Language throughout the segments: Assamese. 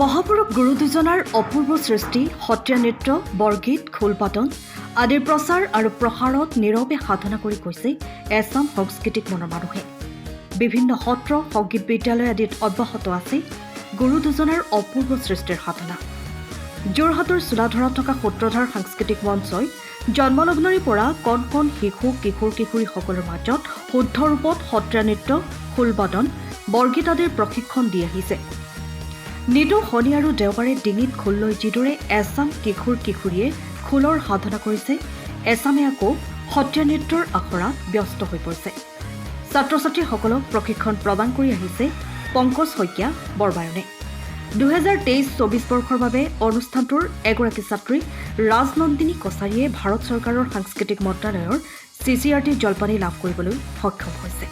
মহাপুৰুষ গুৰু দুজনাৰ অপূৰ্ব সৃষ্টি সত্ৰীয়া নৃত্য বৰগীত খোলপাতন আদিৰ প্ৰচাৰ আৰু প্ৰসাৰত নীৰৱে সাধনা কৰি গৈছে এছাম সাংস্কৃতিক মনৰ মানুহে। বিভিন্ন সত্ৰ সংগীত বিদ্যালয় আদিত অব্যাহত আছে গুৰু দুজনাৰ অপূৰ্ব সৃষ্টিৰ সাধনা। যোৰহাটৰ চোলাধৰাত থকা সূত্ৰধাৰ সাংস্কৃতিক মঞ্চই জন্মলগ্নৰে পৰা কণ কণ শিশু কিশোৰ কিশোৰীসকলৰ মাজত শুদ্ধ ৰূপত সত্ৰীয়া নৃত্য খোলবাদন বৰগীত আদিৰ প্ৰশিক্ষণ দি আহিছে। নিতৌ শনি আৰু দেওবাৰে ডিঙিত খোল লৈ যিদৰে এছাম কিশোৰ কিশোৰীয়ে খোলৰ সাধনা কৰিছে, এছামে আকৌ সত্ৰীয়া নৃত্যৰ আখৰাত ব্যস্ত হৈ পৰিছে। ছাত্ৰ ছাত্ৰীসকলক প্ৰশিক্ষণ প্ৰদান কৰি আহিছে পংকজ শইকীয়া বৰবায়নে। 2023-24 বৰ্ষৰ বাবে অনুষ্ঠানটোৰ এগৰাকী ছাত্ৰী ৰাজনন্দিনী কছাৰীয়ে ভাৰত চৰকাৰৰ সাংস্কৃতিক মন্ত্ৰালয়ৰ CCRT জলপানী লাভ কৰিবলৈ সক্ষম হৈছে।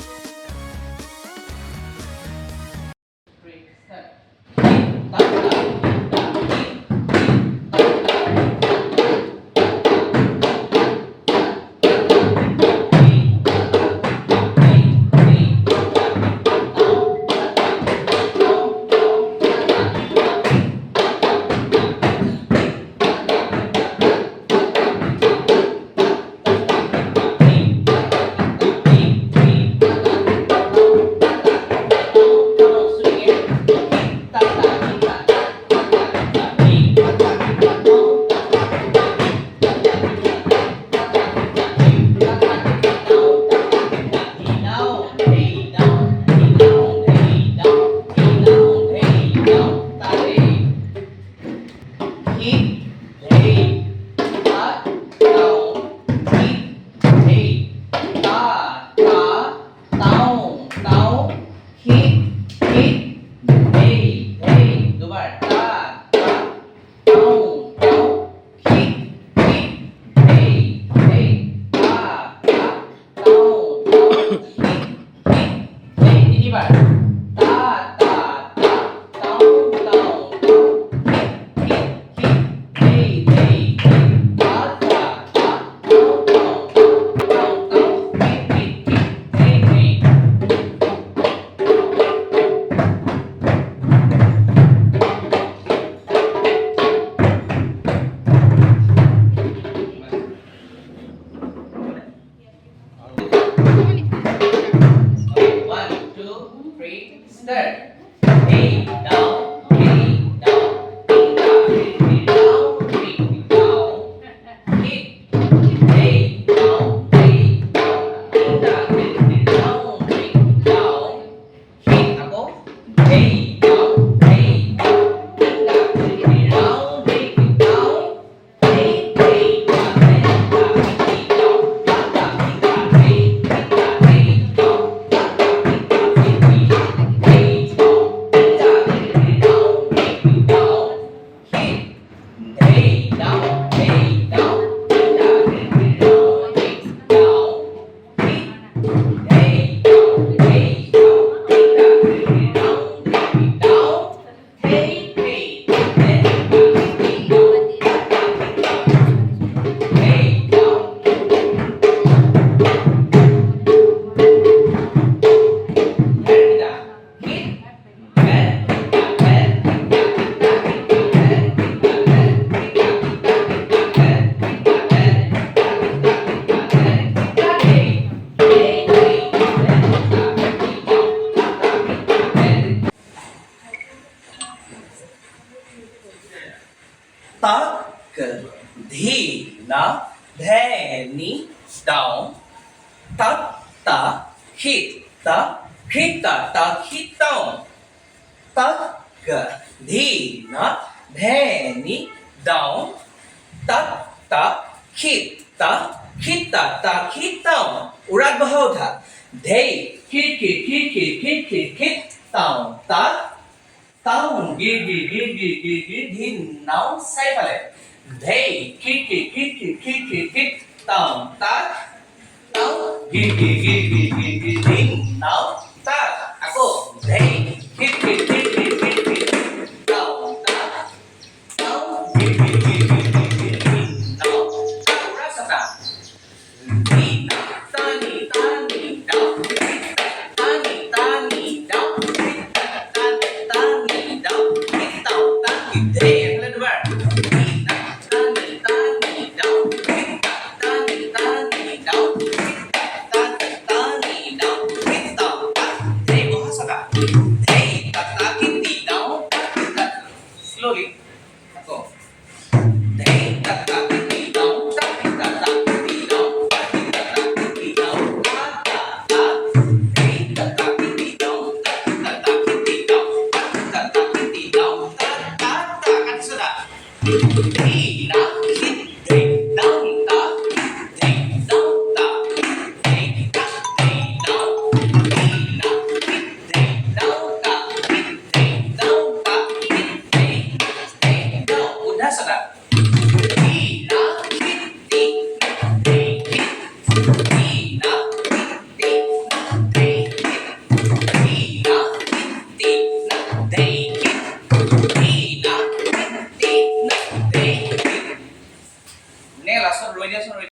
Tak dhi na dhani down tak ta hit ta hit ta hit down tak dhi na dhani down tak ta hit ta hit down urat bahau tha dhei hit down tak down gir dhin now sai phale dhei hit down tak down gir dhin now tak ako dhei hit down tak down gir dhin now tak urat sabda dhin tani down tani down ধে এফালে দুবাৰ নি না তা নি দাও তা নি দাও তা নি দাও তা ধে বহাসকা ধে তা কি নি দাও slowly go ধে তা কি নি দাও তা কি নি দাও তা কি দাও তা ধে তা কি নি দাও তা কি নি দাও তা কি নি দাও তা kan sudah Ina hit ding dong ta ding dong ta ding ta ding dong Ina hit ding dong ta hit ding dong ta hit ding dong udah sudah Ina hit ding ding hit Ina hit ding ding hit Ina hit ding ding hit Ina Ini langsung dulu aja langsung.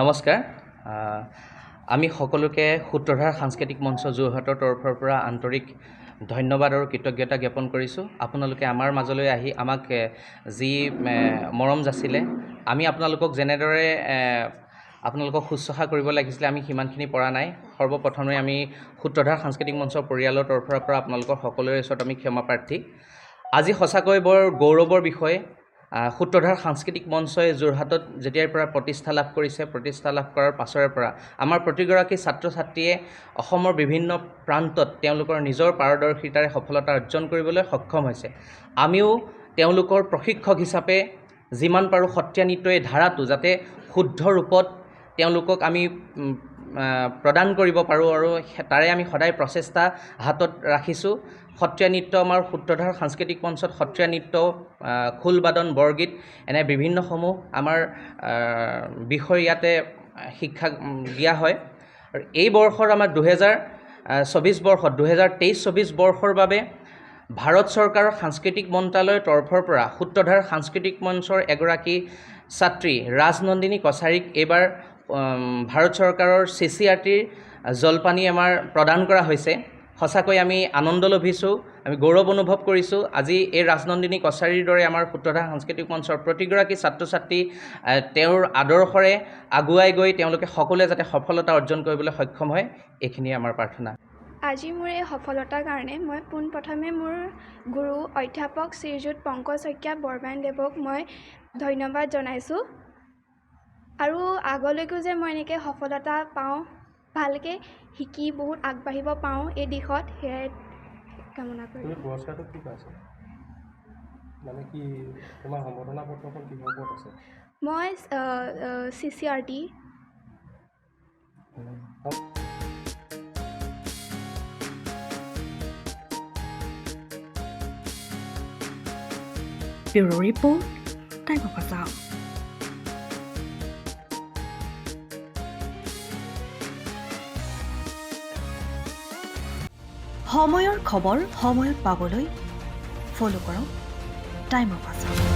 নমস্কাৰ আমি সকলোকে সূত্ৰধাৰ সাংস্কৃতিক মঞ্চ যোৰহাটৰ তৰফৰ পৰা আন্তৰিক ধন্যবাদ আৰু কৃতজ্ঞতা জ্ঞাপন কৰিছোঁ আপোনালোকে আমাৰ মাজলৈ আহি আমাক যি মৰম যাচিলে আমি আপোনালোকক যেনেদৰে আপোনালোকক শুশ্ৰূষা কৰিব লাগিছিলে আমি সিমানখিনি পৰা নাই সৰ্বপ্ৰথমে আমি সূত্ৰধাৰ সাংস্কৃতিক মঞ্চৰ পৰিয়ালৰ তৰফৰ পৰা আপোনালোকৰ সকলোৰে ওচৰত আমি ক্ষমা প্ৰাৰ্থী আজি সঁচাকৈ বৰ গৌৰৱৰ বিষয় সূত্ৰধাৰ সাংস্কৃতিক মঞ্চই যোৰহাটত যেতিয়াৰ পৰা প্ৰতিষ্ঠা লাভ কৰিছে প্ৰতিষ্ঠা লাভ কৰাৰ পাছৰে পৰা আমাৰ প্ৰতিগৰাকী ছাত্ৰ ছাত্ৰীয়ে অসমৰ বিভিন্ন প্ৰান্তত তেওঁলোকৰ নিজৰ পাৰদৰ্শিতাৰে সফলতা অৰ্জন কৰিবলৈ সক্ষম হৈছে আমিও তেওঁলোকৰ প্ৰশিক্ষক হিচাপে যিমান পাৰোঁ সত্ৰীয়া নৃত্যৰ এই ধাৰাটো যাতে শুদ্ধ ৰূপত তেওঁলোকক আমি প্ৰদান কৰিব পাৰোঁ আৰু তাৰে আমি সদায় প্ৰচেষ্টা হাতত ৰাখিছোঁ সত্ৰীয়া নৃত্য আমাৰ সূত্ৰধাৰ সাংস্কৃতিক মঞ্চত সত্ৰীয়া নৃত্য খোলবাদন বৰগীত এনে বিভিন্নসমূহ আমাৰ বিষয় ইয়াতে শিক্ষা দিয়া হয় আৰু এই বৰ্ষৰ আমাৰ 2024 বৰ্ষত 2023-24 বৰ্ষৰ বাবে ভাৰত চৰকাৰৰ সাংস্কৃতিক মন্ত্ৰালয়ৰ তৰফৰ পৰা সূত্ৰধাৰ সাংস্কৃতিক মঞ্চৰ এগৰাকী ছাত্ৰী ৰাজনন্দিনী কছাৰীক এইবাৰ ভাৰত চৰকাৰৰ CCRTৰ জলপানী আমাৰ প্ৰদান কৰা হৈছে সঁচাকৈ আমি আনন্দ লভিছোঁ আমি গৌৰৱ অনুভৱ কৰিছোঁ আজি এই ৰাজনন্দিনী কছাৰীৰ দৰে আমাৰ সূত্ৰধাৰ সাংস্কৃতিক মঞ্চৰ প্ৰতিগৰাকী ছাত্ৰ ছাত্ৰী তেওঁৰ আদৰ্শৰে আগুৱাই গৈ তেওঁলোকে সকলোৱে যাতে সফলতা অৰ্জন কৰিবলৈ সক্ষম হয় এইখিনিয়ে আমাৰ প্ৰাৰ্থনা আজি মোৰ এই সফলতাৰ কাৰণে মই পোনপ্ৰথমে মোৰ গুৰু অধ্যাপক শ্ৰীযুত পংকজ শইকীয়া বৰবায়নদেৱক মই ধন্যবাদ জনাইছোঁ আৰু আগলৈকো যে মই এনেকৈ সফলতা পাওঁ ভালকৈ শিকি বহুত আগবাঢ়িব পাওঁ এই দিশত সেয়াই কামনা কৰিছোঁ পুৰস্কাৰটো কি পাইছে মানে কি তোমাৰ সম্বৰ্ধনা পত্ৰখন কিহৰ ওপৰত আছে মই CCRT Bureau Report, Time of Azam. সময়ৰ খবৰ সময়ত পাবলৈ ফ'ল' কৰক টাইম অফ আছাম।